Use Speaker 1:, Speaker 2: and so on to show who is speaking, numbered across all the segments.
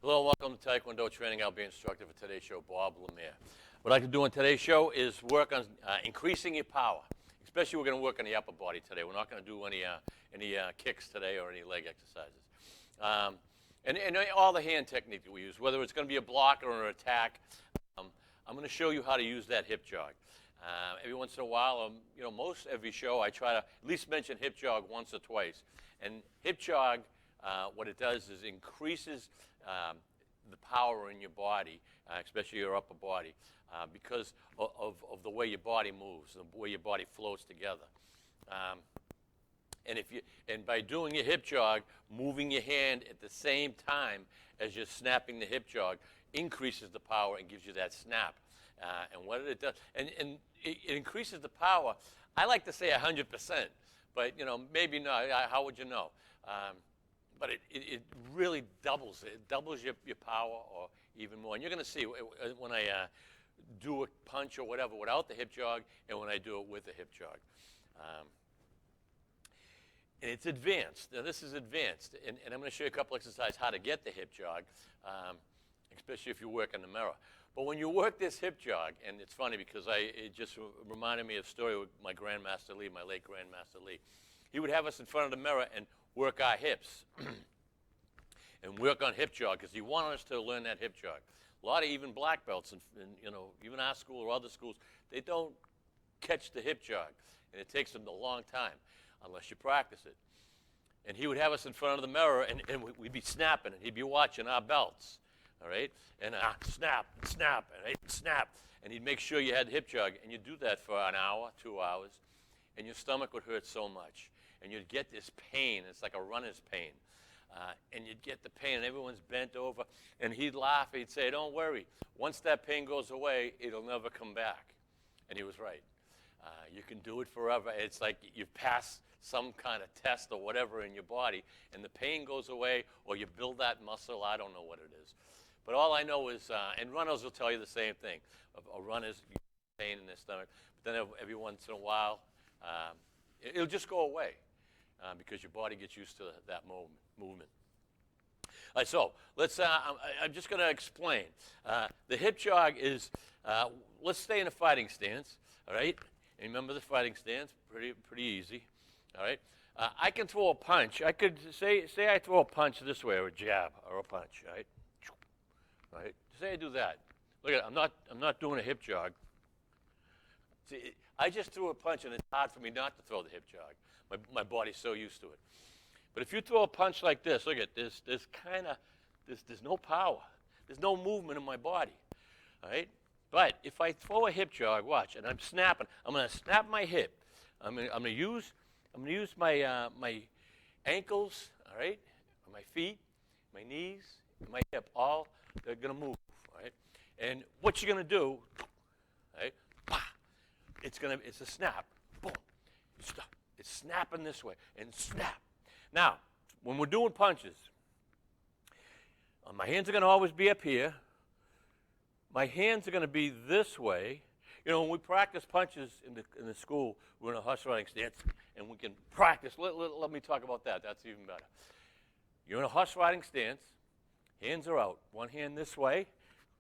Speaker 1: Hello, welcome to Tae Kwon Do training. I'll be instructor for today's show, Bob Lemire. What I'd like to do on today's show is work on increasing your power. Especially we're going to work on the upper body today. We're not going to do any kicks today or any leg exercises. And all the hand technique that we use, whether it's going to be a block or an attack, I'm going to show you how to use that hip jog. Every once in a while, most every show I try to at least mention hip jog once or twice. And hip jog, what it does is increases the power in your body, especially your upper body, because of the way your body moves, the way your body flows together. And by doing your hip jog, moving your hand at the same time as you're snapping the hip jog, increases the power and gives you that snap. And what it does, and it increases the power. I like to say 100%, but maybe not. How would you know? But it really doubles it. It doubles your power or even more. And you're going to see when I do a punch or whatever without the hip jog and when I do it with the hip jog. And it's advanced. Now, this is advanced. And I'm going to show you a couple exercises how to get the hip jog, especially if you work in the mirror. But when you work this hip jog, and it's funny because it just reminded me of a story with my Grandmaster Lee, my late Grandmaster Lee. He would have us in front of the mirror and work our hips and work on hip jog because he wanted us to learn that hip jog. A lot of even black belts and even our school or other schools, they don't catch the hip jog, and it takes them a long time unless you practice it. And he would have us in front of the mirror, and we'd be snapping, and he'd be watching our belts, all right? And snap, snap, and snap, and he'd make sure you had the hip jog, and you'd do that for an hour, 2 hours, and your stomach would hurt so much. And you'd get this pain. It's like a runner's pain. And you'd get the pain, and everyone's bent over. And he'd laugh. He'd say, don't worry. Once that pain goes away, it'll never come back. And he was right. You can do it forever. It's like you've passed some kind of test or whatever in your body, and the pain goes away, or you build that muscle. I don't know what it is. But all I know is, and runners will tell you the same thing. A runner's pain in their stomach. But then every once in a while, it'll just go away. Because your body gets used to that movement. All right, so I'm just going to explain. The hip jog is, let's stay in a fighting stance, all right? And remember the fighting stance, pretty easy, all right? I can throw a punch. I could say I throw a punch this way, or a jab, or a punch, all right? All right? Say I do that. Look at it, I'm not doing a hip jog. See, I just threw a punch, and it's hard for me not to throw the hip jog. My body's so used to it. But if you throw a punch like this, look at this. There's no power. There's no movement in my body. All right? But if I throw a hip jog, watch, and I'm snapping. I'm going to snap my hip. I'm going to use my my ankles. All right? My feet, my knees, and my hip. All they're going to move. All right? And what you're going to do, all right? It's a snap. Boom. Stop. It's snapping this way, and snap. Now, when we're doing punches, my hands are going to always be up here. My hands are going to be this way. When we practice punches in the school, we're in a horse riding stance, and we can practice. Let me talk about that. That's even better. You're in a horse riding stance. Hands are out. One hand this way,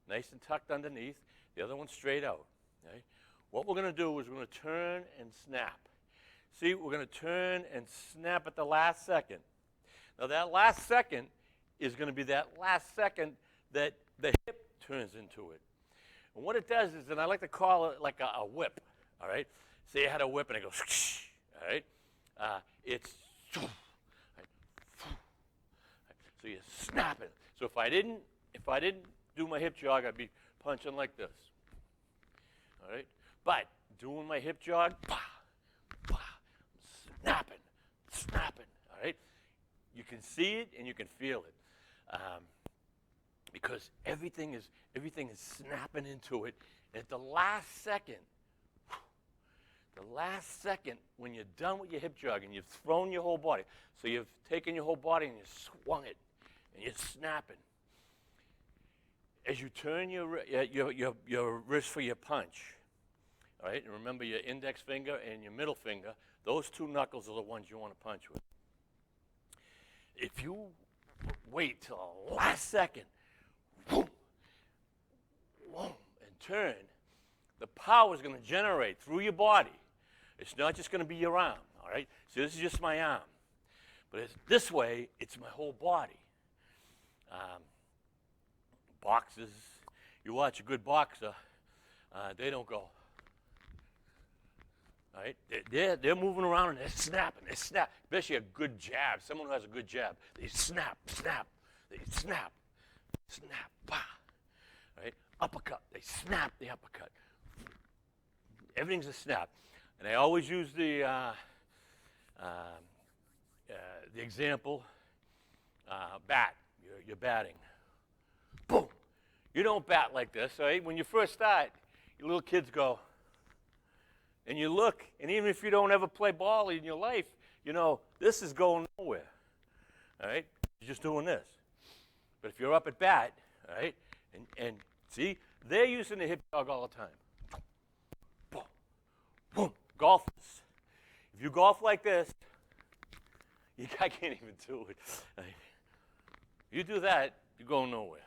Speaker 1: nice and tucked underneath. The other one straight out. Okay? What we're going to do is we're going to turn and snap. See, we're going to turn and snap at the last second. Now, that last second is going to be that last second that the hip turns into it. And what it does is, and I like to call it like a whip, all right? Say I had a whip and it goes, all right? It's, right? So you're snapping. So if I didn't do my hip jog, I'd be punching like this, all right? But doing my hip jog, snapping, all right? You can see it and you can feel it because everything is snapping into it. And at the last second, when you're done with your hip jog and you've thrown your whole body, so you've taken your whole body and you swung it and you're snapping. As you turn your wrist for your punch, all right, and remember your index finger and your middle finger, those two knuckles are the ones you want to punch with. If you wait till the last second turn, the power is going to generate through your body. It's not just going to be your arm, all right? So this is just my arm. But this way, it's my whole body. Boxers, you watch a good boxer, they don't go. All right? They're moving around and they're snapping. They snap. Especially a good jab. Someone who has a good jab. They snap, snap. They snap, snap, bah. All right? Uppercut. They snap the uppercut. Everything's a snap. And I always use the example, bat. You're batting. Boom. You don't bat like this, right? When you first start, your little kids go, and you look, and even if you don't ever play ball in your life, you know, this is going nowhere, all right? You're just doing this. But if you're up at bat, all right, and see, they're using the hip jog all the time. Boom, boom. Golfers, if you golf like this, I can't even do it. Right? You do that, you're going nowhere.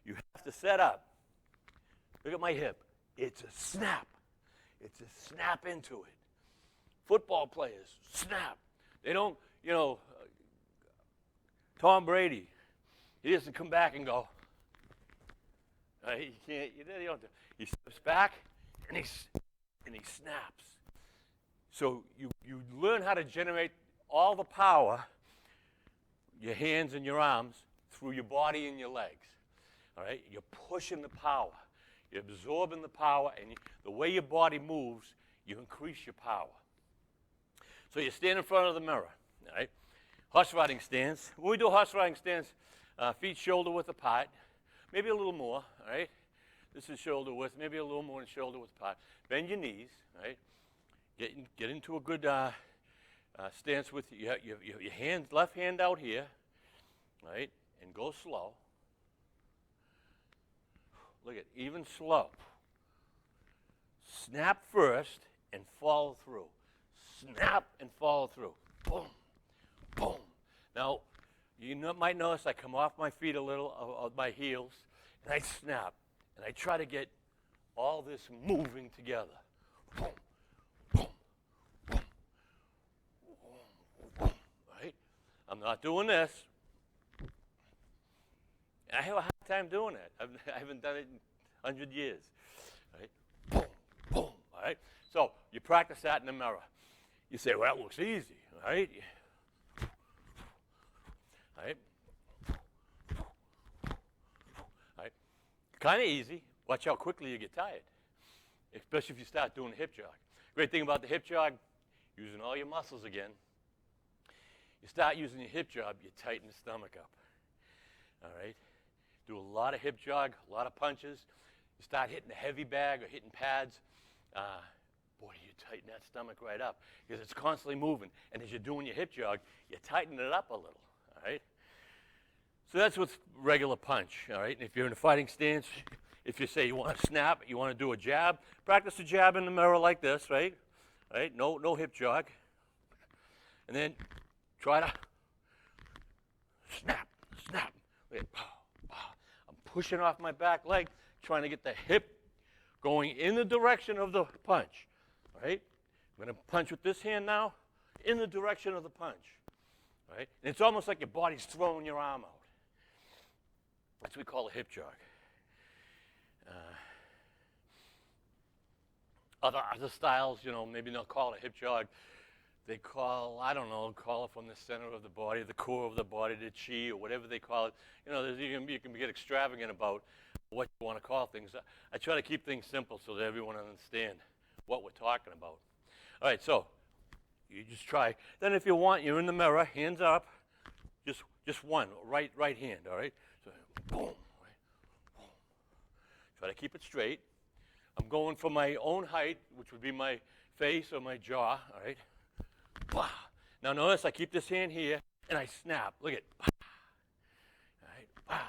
Speaker 1: You have to set up. Look at my hip. It's a snap. It's a snap into it. Football players, snap. They don't, you know, Tom Brady, he doesn't come back and go. He can't, you don't, he steps back and he snaps. So you learn how to generate all the power, your hands and your arms, through your body and your legs. All right? You're pushing the power. You're absorbing the power, and the way your body moves, you increase your power. So you stand in front of the mirror. All right? Horse riding stance. When we do horse riding stance, feet shoulder width apart, maybe a little more. All right? This is shoulder width, maybe a little more than shoulder width apart. Bend your knees. All right? Get into a good stance with your hands, left hand out here, right? And go slow. Look at even slow. Snap first and follow through. Snap and follow through. Boom, boom. Now, you might notice I come off my feet a little, of my heels, and I snap, and I try to get all this moving together. Boom. I'm not doing this. I have a hard time doing it. I haven't done it in 100 years. Right? Boom, boom. All right? So you practice that in the mirror. You say, well, that looks easy. All right? All right? All right? Kind of easy. Watch how quickly you get tired, especially if you start doing the hip jog. Great thing about the hip jog, using all your muscles again. You start using your hip jog, you tighten the stomach up. All right? Do a lot of hip jog, a lot of punches. You start hitting a heavy bag or hitting pads. Boy, you tighten that stomach right up because it's constantly moving. And as you're doing your hip jog, you tighten it up a little. All right? So that's with regular punch. All right? And if you're in a fighting stance, if you say you want to snap, you want to do a jab, practice a jab in the mirror like this, right? Right? No hip jog. And then try to snap, snap. I'm pushing off my back leg, trying to get the hip going in the direction of the punch. All right? I'm going to punch with this hand now in the direction of the punch. All right? And it's almost like your body's throwing your arm out. That's what we call a hip jog. Other styles, you know, maybe they'll call it a hip jog. They call, I don't know, call it from the center of the body, the core of the body, the chi, or whatever they call it. You know, you can get extravagant about what you want to call things. I try to keep things simple so that everyone understands what we're talking about. All right, so you just try. Then if you want, you're in the mirror, hands up, just one, right hand, all right? So boom, right, boom. Try to keep it straight. I'm going for my own height, which would be my face or my jaw, all right? Now notice I keep this hand here and I snap. Look at. All right.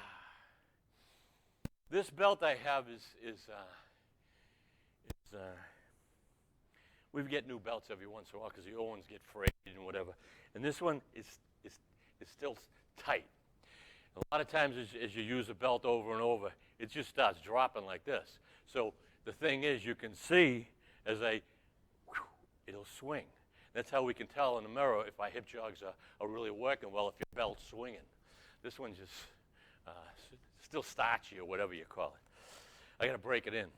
Speaker 1: This belt I have is we get new belts every once in a while because the old ones get frayed and whatever. And this one is still tight. A lot of times as you use the belt over and over, it just starts dropping like this. So the thing is, you can see as it'll swing. That's how we can tell in the mirror if our hip jogs are really working well, if your belt's swinging. This one's just still starchy or whatever you call it. I got to break it in.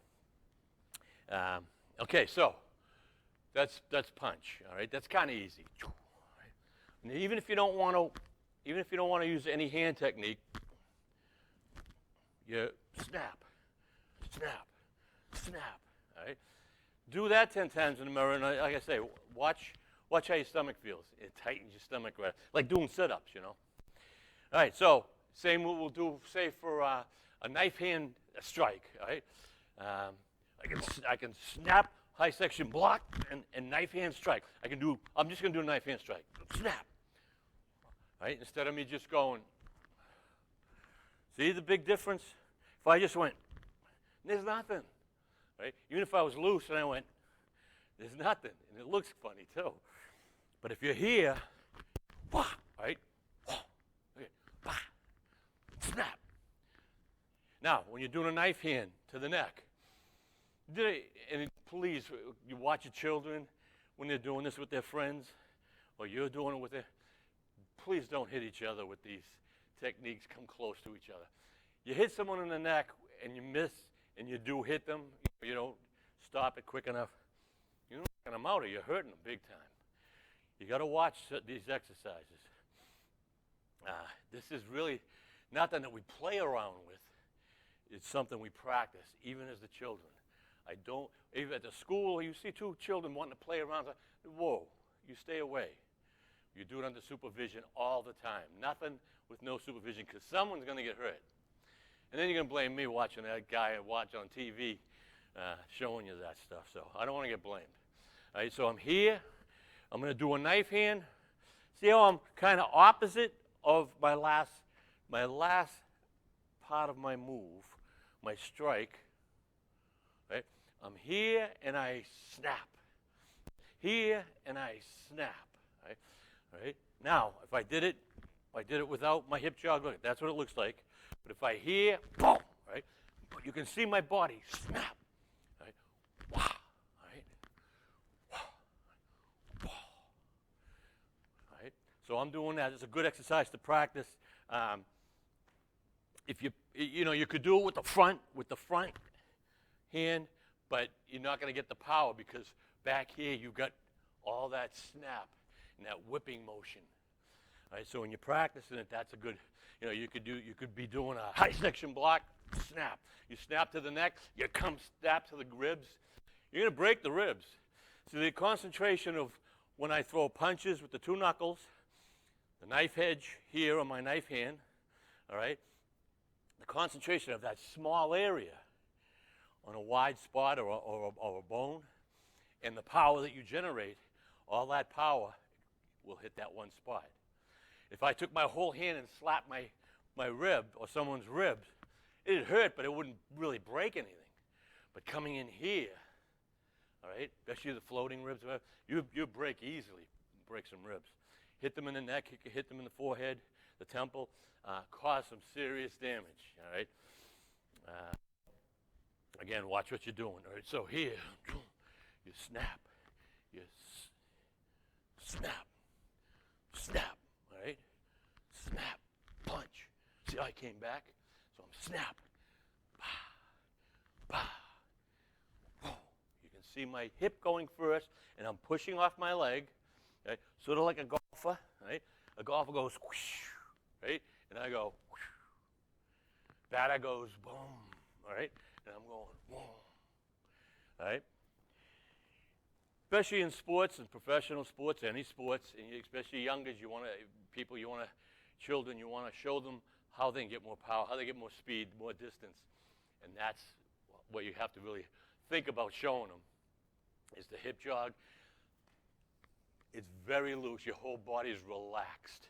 Speaker 1: Okay, so that's punch. All right, that's kind of easy. And even if you don't want to use any hand technique, you snap, snap, snap. All right, do that 10 times in the mirror, and like I say, watch how your stomach feels. It tightens your stomach, right? Like doing sit-ups, you know. All right, so same what we'll do, say for a knife hand strike. All right, I can snap, high section block, and knife hand strike. I'm just gonna do a knife hand strike. Snap. All right, instead of me just going. See the big difference? If I just went, there's nothing. Right? Even if I was loose and I went, there's nothing, and it looks funny too. But if you're here, right? Okay, snap. Now, when you're doing a knife hand to the neck, and please, you watch your children when they're doing this with their friends, or you're doing it with their, please don't hit each other with these techniques. Come close to each other. You hit someone in the neck and you miss, and you do hit them, you don't stop it quick enough, you're knocking them out or you're hurting them big time. You got to watch these exercises. This is really nothing that we play around with. It's something we practice, even as the children. Even at the school, you see two children wanting to play around. Whoa, you stay away. You do it under supervision all the time. Nothing with no supervision, because someone's going to get hurt. And then you're going to blame me watching that guy I watch on TV showing you that stuff. So I don't want to get blamed. All right, so I'm here. I'm going to do a knife hand. See how I'm kind of opposite of my last part of my move, my strike. Right? I'm here and I snap. Here and I snap. Right? Right? Now, if I did it without my hip jog, look, that's what it looks like. But if I hear, boom, right, you can see my body snap. Right? Wow, right? Wow, wow. Right? So I'm doing that. It's a good exercise to practice. If you could do it with the front hand, but you're not going to get the power because back here you've got all that snap and that whipping motion. All right, so when you're practicing it, that's a good. You could be doing a high section block, snap. You snap to the neck, you come snap to the ribs. You're going to break the ribs. So the concentration of when I throw punches with the two knuckles, the knife edge here on my knife hand, all right, the concentration of that small area on a wide spot or a bone, and the power that you generate, all that power will hit that one spot. If I took my whole hand and slapped my rib or someone's ribs, it'd hurt, but it wouldn't really break anything. But coming in here, all right, especially the floating ribs, you break easily, break some ribs. Hit them in the neck, hit them in the forehead, the temple, cause some serious damage, all right? Again, watch what you're doing, all right? So here, you snap, you snap, snap. Right? Snap, punch. See how I came back? So I'm snap. Bah, bah. Whoa. You can see my hip going first, and I'm pushing off my leg, right? Sort of like a golfer, right? A golfer goes whoosh, right? And I go whoosh. Batter goes boom, all right? And I'm going boom, all right? Especially in sports and professional sports, any sports, and especially youngers, children, you want to show them how they can get more power, how they get more speed, more distance. And that's what you have to really think about showing them, is the hip jog. It's very loose. Your whole body is relaxed.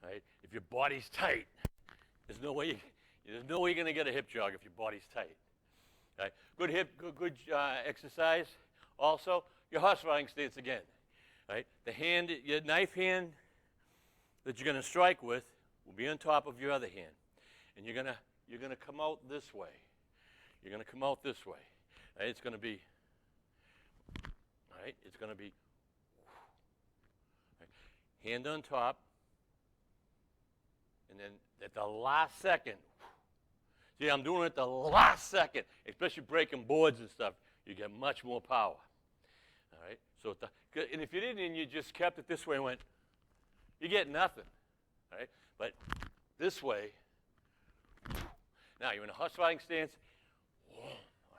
Speaker 1: Right? If your body's tight, there's no way you're going to get a hip jog if your body's tight. Right? Good exercise. Also, your horse riding stance again, right? Your knife hand that you're going to strike with, will be on top of your other hand. And you're gonna come out this way. You're gonna come out this way. Right? It's gonna be, all right, it's gonna be, right, hand on top, and then at the last second, see, I'm doing it at the last second, especially breaking boards and stuff, you get much more power. All right, so and if you didn't and you just kept it this way and went, you get nothing. All right, but this way, now you're in a horse riding stance. All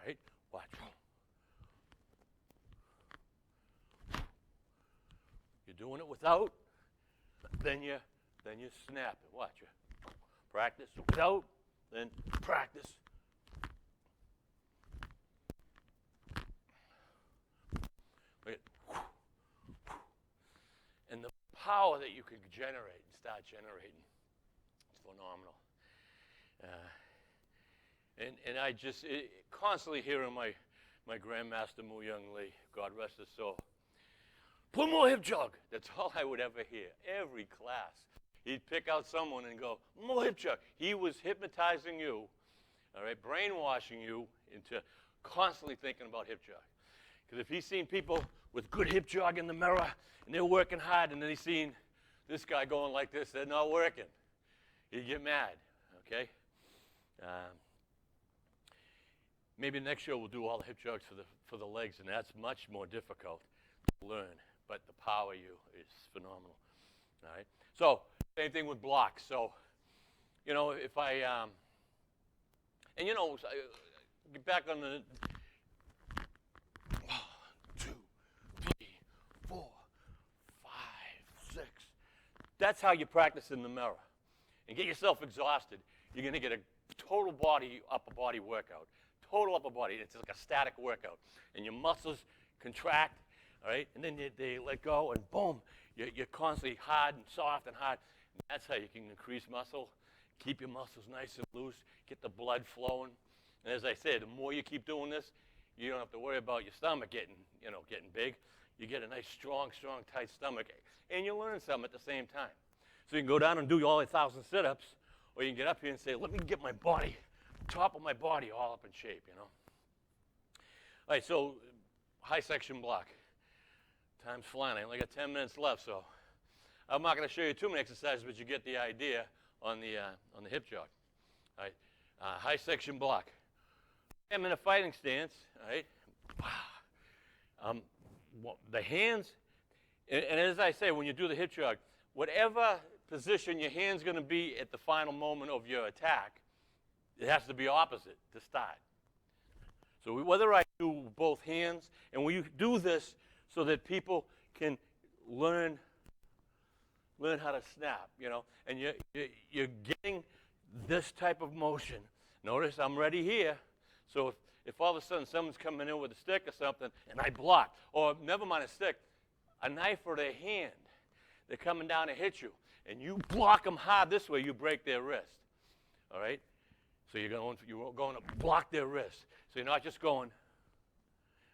Speaker 1: right, watch. You're doing it without, then you snap it. Watch it. Practice without, then practice. Look at, and the power that you can generate and start generating, it's phenomenal. And I just constantly hearing my grandmaster Mu Young Lee, God rest his soul, put more hip jog. That's all I would ever hear. Every class, he'd pick out someone and go, more hip jog. He was hypnotizing you, all right, brainwashing you into constantly thinking about hip jog. Because if he's seen people with good hip jog in the mirror and they're working hard, and then he's seen this guy going like this, they're not working, he'd get mad. Okay. Maybe next year we'll do all the hip jogs for the legs, and that's much more difficult to learn. But the power is phenomenal. All right. So same thing with blocks. So, you know, if I and you know, get back on the 1, 2, 3, 4, 5, 6. That's how you practice in the mirror, and get yourself exhausted. You're going to get a total upper body workout. Total upper body. It's like a static workout. And your muscles contract, all right? And then they let go, and boom, you're constantly hard and soft and hard. And that's how you can increase muscle, keep your muscles nice and loose, get the blood flowing. And as I said, the more you keep doing this, you don't have to worry about your stomach getting big. You get a nice, strong, tight stomach, and you learn something at the same time. So you can go down and do all 1,000 sit-ups, or you can get up here and say, let me get my body, top of my body all up in shape, you know. All right, so high section block. Time's flying. I only got 10 minutes left, so I'm not going to show you too many exercises, but you get the idea on the hip jog. All right, high section block. I'm in a fighting stance, all right. The hands, and as I say, when you do the hip jog, whatever position your hand's going to be at the final moment of your attack, it has to be opposite to start. So whether I do both hands, and we do this so that people can learn how to snap, you know, and you're getting this type of motion. Notice I'm ready here, so if all of a sudden someone's coming in with a stick or something, and I block, or never mind a stick, a knife or their hand, they're coming down to hit you, and you block them hard this way, you break their wrist. All right? So you're going to block their wrist. So you're not just going,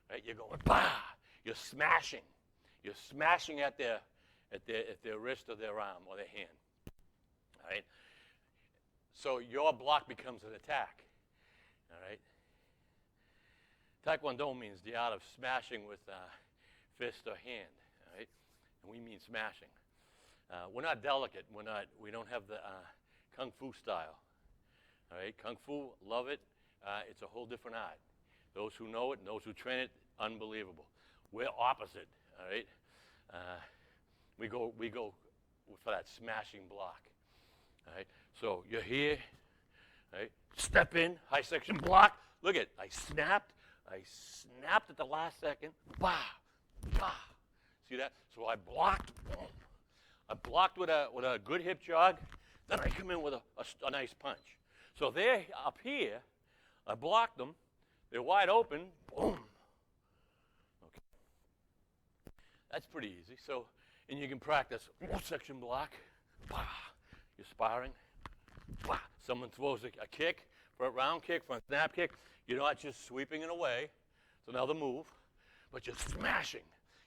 Speaker 1: right? You're going, bah! You're smashing. You're smashing at their wrist or their arm or their hand. All right? So your block becomes an attack. All right? Tae Kwon Do means the art of smashing with fist or hand. All right? And we mean smashing. We're not delicate. We don't have the kung fu style. All right, kung fu, love it. It's a whole different art. Those who know it and those who train it, unbelievable. We're opposite. All right, we go for that smashing block. All right, so you're here. All right, step in, high section block. Look at, I snapped at the last second. Bah, bah. See that? So I blocked. Boom. I blocked with a good hip jog, then I come in with a nice punch. So they're up here, I blocked them, they're wide open, boom. Okay. That's pretty easy. So, and you can practice section block, bah. You're sparring, bah. Someone throws a kick, front round kick, front snap kick, you're not just sweeping it away, it's another move, but you're smashing.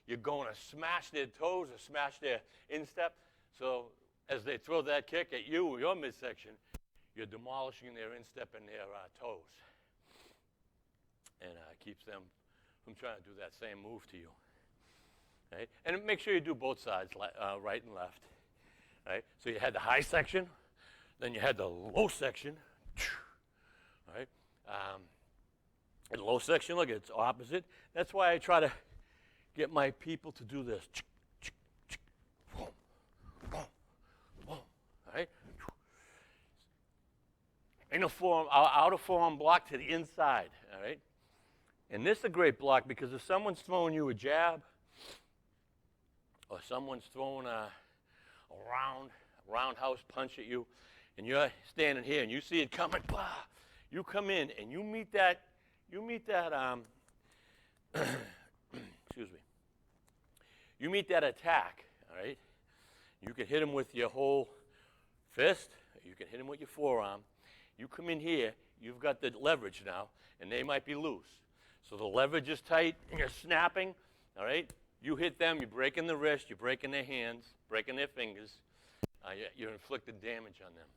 Speaker 1: You're going to smash their toes or smash their instep. So as they throw that kick at you or your midsection, you're demolishing their instep and their toes. And keeps them from trying to do that same move to you. Right? And make sure you do both sides, right and left. Right? So you had the high section, then you had the low section. Right? And the low section, look, it's opposite. That's why I try to get my people to do this. Right? Inner form, outer form block to the inside. All right? And this is a great block because if someone's throwing you a jab or someone's throwing a roundhouse punch at you and you're standing here and you see it coming, bah, you come in and you meet that excuse me, you meet that attack, all right? You can hit him with your whole fist, you can hit him with your forearm. You come in here, you've got the leverage now, and they might be loose. So the leverage is tight, and you're snapping, all right? You hit them, you're breaking the wrist, you're breaking their hands, breaking their fingers. You're inflicting damage on them,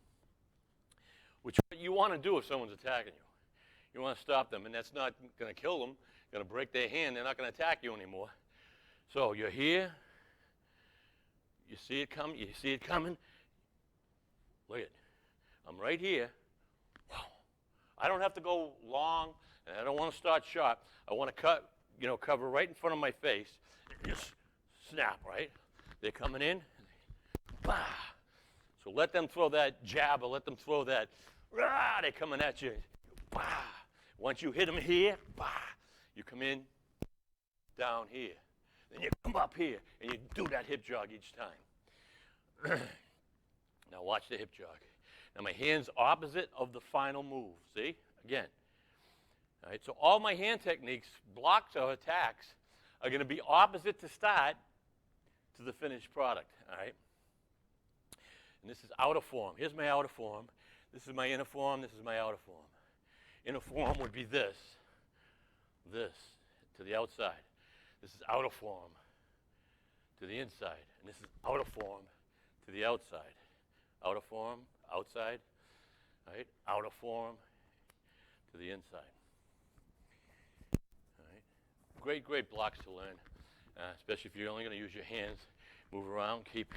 Speaker 1: which you want to do if someone's attacking you. You want to stop them, and that's not going to kill them. Going to break their hand. They're not going to attack you anymore. So you're here. You see it coming. You see it coming. Look at it. I'm right here. Wow. I don't have to go long, and I don't want to start sharp. I want to cover right in front of my face. Just snap, right? They're coming in. Bah. So let them throw that jab or let them throw that. Rah, they're coming at you. Bah. Once you hit them here, bah, you come in down here. Then you come up here, and you do that hip jog each time. Now watch the hip jog. Now my hand's opposite of the final move. See? Again. All right, so all my hand techniques, blocks or attacks, are going to be opposite to start to the finished product. All right? And this is outer form. Here's my outer form. This is my inner form. This is my outer form. Inner form would be this to the outside. This is outer form to the inside. And this is outer form to the outside. Outer form, outside, right? Outer form to the inside. All right? Great blocks to learn, especially if you're only going to use your hands. Move around, keep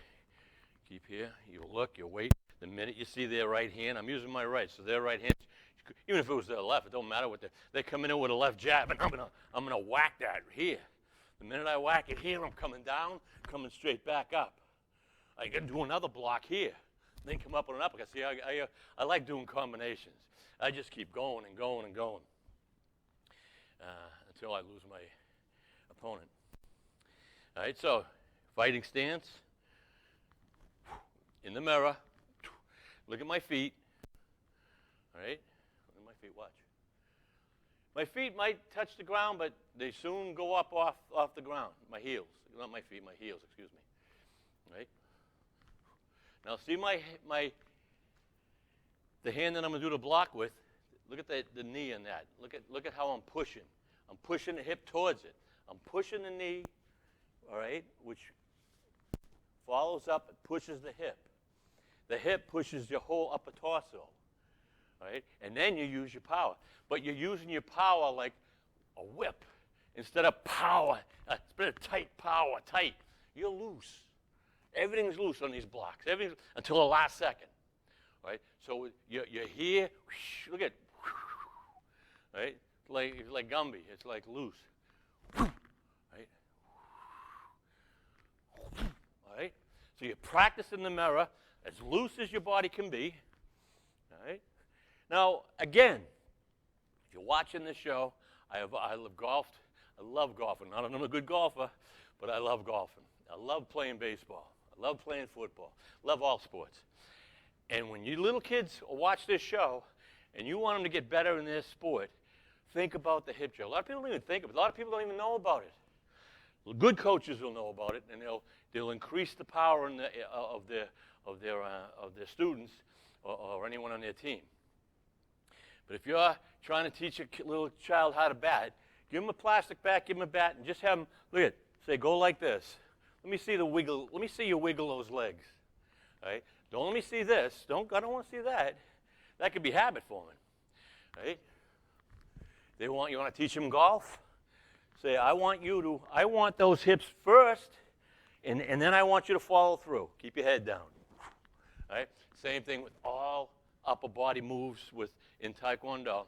Speaker 1: here. You look, you wait. The minute you see their right hand, I'm using my right, so their right hand, even if it was their left, it don't matter what they're coming in with a left jab, and I'm gonna whack that here. The minute I whack it here, I'm coming down, coming straight back up. I can do another block here, then come up with an uppercut. See, I like doing combinations. I just keep going and going and going until I lose my opponent. All right, so fighting stance. In the mirror. Look at my feet. All right? Look at my feet. Watch. My feet might touch the ground, but they soon go up off the ground. My heels. Not my feet, my heels, excuse me. All right? Now see the hand that I'm going to do the block with. Look at the knee in that. Look at how I'm pushing. I'm pushing the hip towards it. I'm pushing the knee, all right, which follows up and pushes the hip. The hip pushes your whole upper torso, right? And then you use your power. But you're using your power like a whip instead of power. Instead of tight power, tight. You're loose. Everything's loose on these blocks. Everything's until the last second, right? So you're here. Whoosh, look at, right? It's like Gumby. It's like loose, right? All right. So you practice in the mirror. As loose as your body can be, all right? Now, again, if you're watching this show, I love golfed. I love golfing. Not that I'm a good golfer, but I love golfing. I love playing baseball. I love playing football. Love all sports. And when you little kids watch this show and you want them to get better in their sport, think about the hip jog. A lot of people don't even think of it. A lot of people don't even know about it. Good coaches will know about it, and they'll increase the power of their students or anyone on their team. But if you're trying to teach a little child how to bat, give them a plastic bat, give them a bat, and just have them, look at, say, go like this. Let me see the wiggle. Let me see you wiggle those legs. Right? Don't let me see this. I don't want to see that. That could be habit forming. Right? You want to teach them golf? Say, I want those hips first, and then I want you to follow through. Keep your head down. Right? Same thing with all upper body moves in Tae Kwon Do.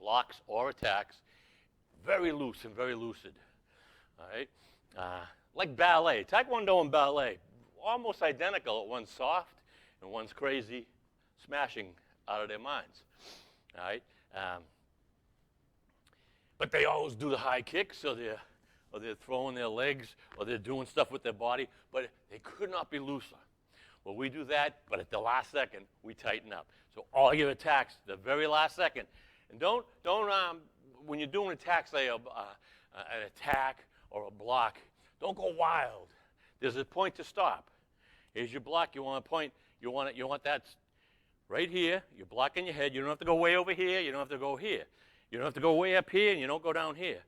Speaker 1: Blocks or attacks, very loose and very lucid. All right? Like ballet. Tae Kwon Do and ballet, almost identical. One's soft and one's crazy, smashing out of their minds. All right? But they always do the high kicks, or they're throwing their legs, or they're doing stuff with their body, but they could not be looser. Well, we do that, but at the last second, we tighten up. So all your attacks, the very last second. And don't when you're doing attacks, say an attack or a block, don't go wild. There's a point to stop. Here's your block. You want a point. You want that right here. You're blocking your head. You don't have to go way over here. You don't have to go here. You don't have to go way up here, and you don't go down here.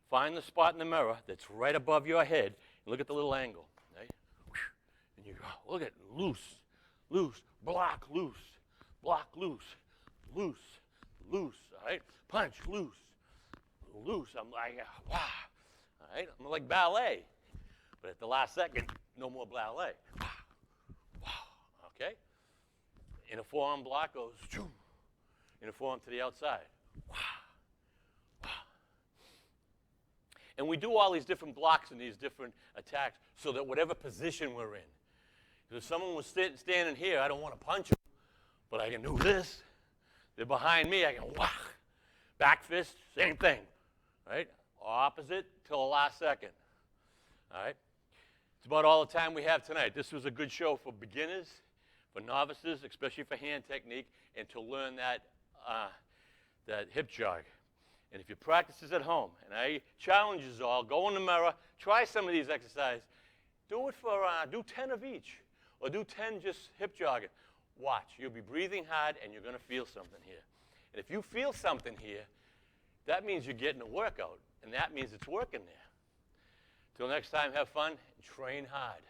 Speaker 1: Find the spot in the mirror that's right above your head, and look at the little angle. Right? And you go, look at loose, loose, block, loose, loose, loose, loose. All right? Punch, loose, loose. I'm like, wow. All right? I'm like ballet. But at the last second, no more ballet. Wow. Wow. Okay? In a forearm block goes, choo. In a forearm to the outside. Wow. Wow. And we do all these different blocks and these different attacks so that whatever position we're in. If someone was standing here, I don't want to punch them, but I can do this. They're behind me, I can whack. Back fist, same thing. Right? Opposite till the last second. All right? It's about all the time we have tonight. This was a good show for beginners, for novices, especially for hand technique, and to learn that hip jog. And if you practice this at home, and I challenge you all, go in the mirror, try some of these exercises. Do 10 of each, or do 10 just hip jogging. Watch. You'll be breathing hard, and you're going to feel something here. And if you feel something here, that means you're getting a workout, and that means it's working there. Till next time, have fun and train hard.